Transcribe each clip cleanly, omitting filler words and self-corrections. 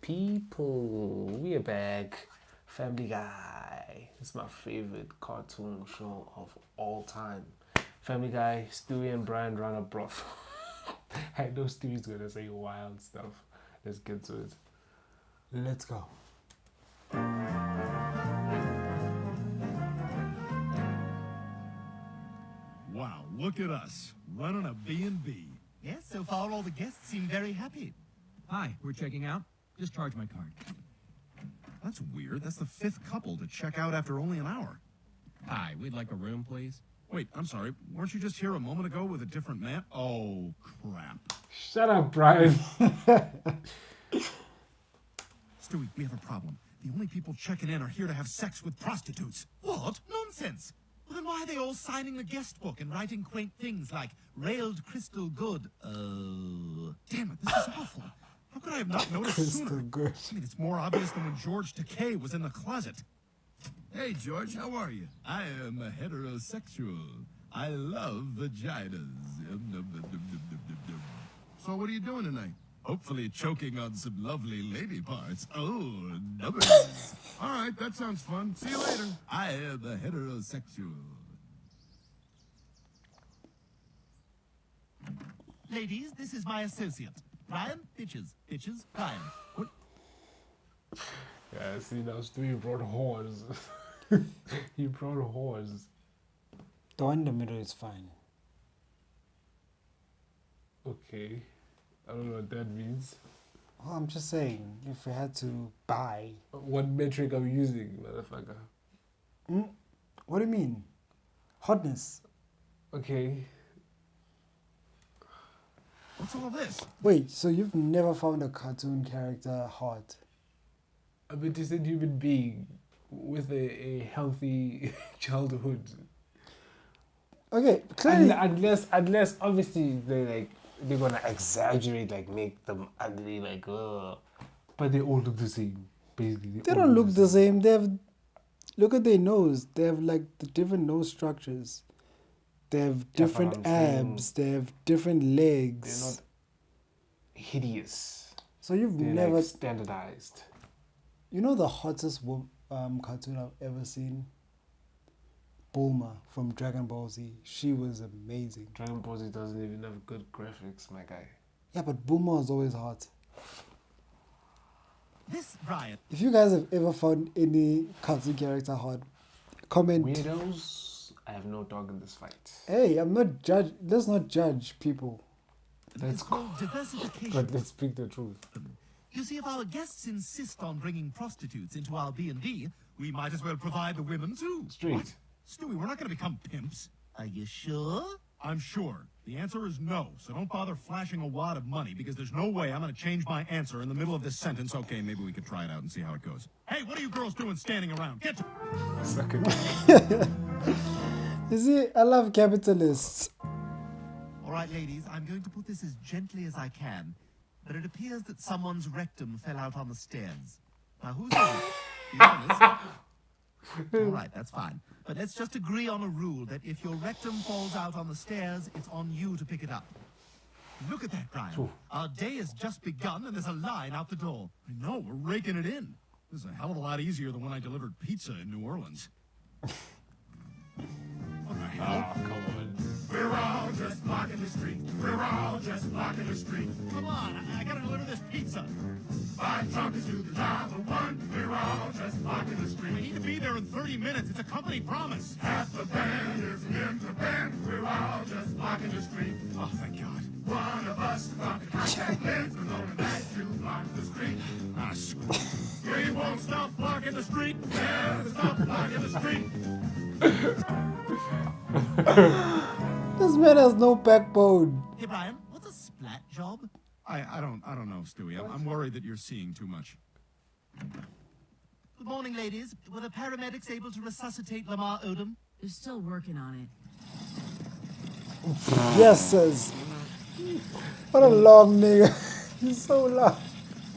people, we are back. Family Guy. It's my favorite cartoon show of all time. Family Guy, Stewie and Brian run a brothel. I know Stewie's gonna say wild stuff. Let's get to it. Let's go. Wow, look at us, running a B&B. Yes, so far all the guests seem very happy. Hi, we're checking out. Just charge my card. That's weird. That's the fifth couple to check out after only an hour. Hi, we'd like a room, please. Wait, I'm sorry. Weren't you just here a moment ago with a different man? Oh, crap. Shut up, Brian. Stewie, we have a problem. The only people checking in are here to have sex with prostitutes. What? Nonsense! Well, then why are they all signing the guest book and writing quaint things like railed crystal good? Damn it, this is awful. How could I have not noticed Crystal sooner? good. I mean, it's more obvious than when George Takei was in the closet. Hey, George, how are you? I am a heterosexual. I love vaginas. So what are you doing tonight? Hopefully choking on some lovely lady parts. Oh, numbers. All right, that sounds fun. See you later. I am a heterosexual. Ladies, this is my associate. Brian, bitches. Bitches, Brian. What? Yeah, see, now Stewie brought whores. He brought whores. The one in the middle is fine. Okay. I don't know what that means. Well, I'm just saying, if we had to buy... What metric are we using, motherfucker? What do you mean? Hotness. Okay. What's all this? Wait, so you've never found a cartoon character hot? I'm a decent human being with a healthy childhood. Okay, clearly... Unless obviously they're gonna exaggerate, like make them ugly, like but they all look the same, basically. They don't look the same. They have... Look at their nose. They have like the different nose structures. They have different what I'm abs. They have different legs. They're not hideous. So you've They're never... like standardized. You know the hottest cartoon I've ever seen? Bulma from Dragon Ball Z. She was amazing. Dragon Ball Z doesn't even have good graphics, my guy. Yeah, but Bulma was always hot. This, Brian. If you guys have ever found any cartoon character hot, comment. Weirdos, I have no dog in this fight. Hey, I'm not judge. Let's not judge people. It's called diversification. But let's speak the truth. You see, if our guests insist on bringing prostitutes into our B&B, we might as well provide the women too. Straight. What? Stewie, we're not going to become pimps. Are you sure? I'm sure. The answer is no, so don't bother flashing a wad of money, because there's no way I'm going to change my answer in the middle of this sentence. Okay, maybe we could try it out and see how it goes. Hey, what are you girls doing standing around? Get to... Second. You see, I love capitalists. All right, ladies, I'm going to put this as gently as I can, but it appears that someone's rectum fell out on the stairs. Now, who's is it? Be honest. All right, that's fine. But let's just agree on a rule that if your rectum falls out on the stairs, it's on you to pick it up. Look at that, Brian. Ooh. Our day has just begun and there's a line out the door. I know, we're raking it in. This is a hell of a lot easier than when I delivered pizza in New Orleans. What the hell? Oh, come on. We're all just blocking the street. We're all just blocking the street. Come on, I gotta deliver this pizza. 5 truckers do the job of one. We're all just blocking the We street. need to be there in 30 minutes. It's a company promise. Half the band is in the band. We're all just blocking the street. Oh, thank God. One of us got the contact lens, and on the night you block the street. Ah, screw. We won't stop blocking the street. Never stop blocking the street. This man has no backbone. Hey, Brian, what's a splat job? I don't know, Stewie. I'm worried that you're seeing too much. Good morning, ladies. Were the paramedics able to resuscitate Lamar Odom? They're still working on it. Yes, says. What a long nigga. He's so long.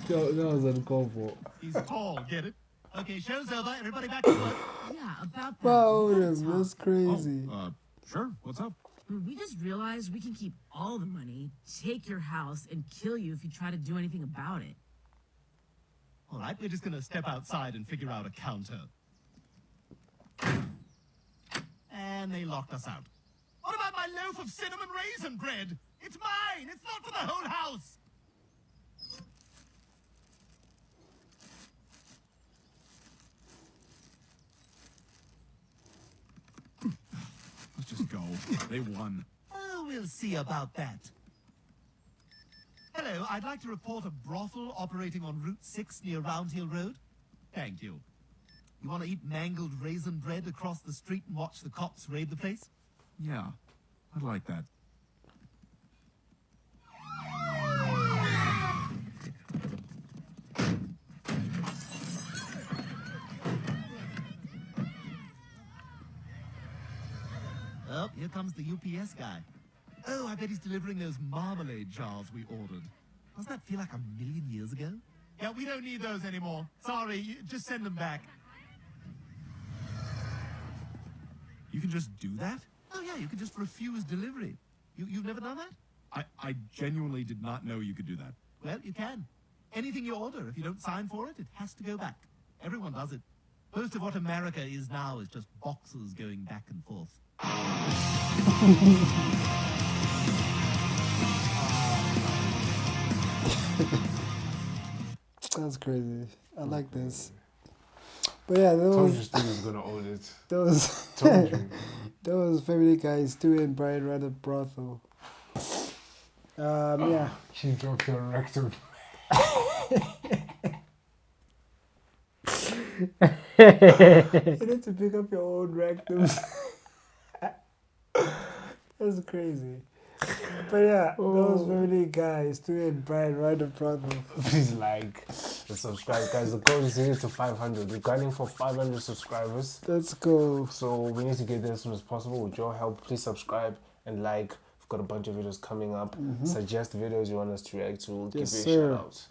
That was uncalled for. He's tall, get it? Okay, show's over. Everybody back to work. Yeah, about that. Wow, We gotta that's talk. crazy. Sure. What's up? We just realized we can keep all the money, take your house, and kill you if you try to do anything about it. All right, we're just going to step outside and figure out a counter. And they locked us out. What about my loaf of cinnamon raisin bread? It's mine! It's not for the whole house! Let's just go. They won. Oh, we'll see about that. Hello, I'd like to report a brothel operating on Route 6 near Round Hill Road. Thank you. You want to eat mangled raisin bread across the street and watch the cops raid the place? Yeah, I'd like that. Oh, here comes the UPS guy. Oh, I bet he's delivering those marmalade jars we ordered. Doesn't that feel like a million years ago? Yeah, we don't need those anymore. Sorry, just send them back. You can just do that? Oh, yeah, you can just refuse delivery. You've never done that? I genuinely did not know you could do that. Well, you can. Anything you order, if you don't sign for it, it has to go back. Everyone does it. Most of what America is now is just boxes going back and forth. That's crazy. I like this. But yeah, that Told you was Stewie's gonna own it. that was Told you. that was Family Guy, Stewie and Brian ran a brothel. Yeah. She dropped your rectum. You need to pick up your own rectums. That's crazy. But yeah, those Family Guy, Stewie and Brian ran a brothel. Please like and subscribe, guys. The goal is to get to 500. We're gunning for 500 subscribers. Let's go. So we need to get there as soon as possible. With your help, please subscribe and like. We've got a bunch of videos coming up. Suggest videos you want us to react to. We'll Yes, give you a sir. shout out.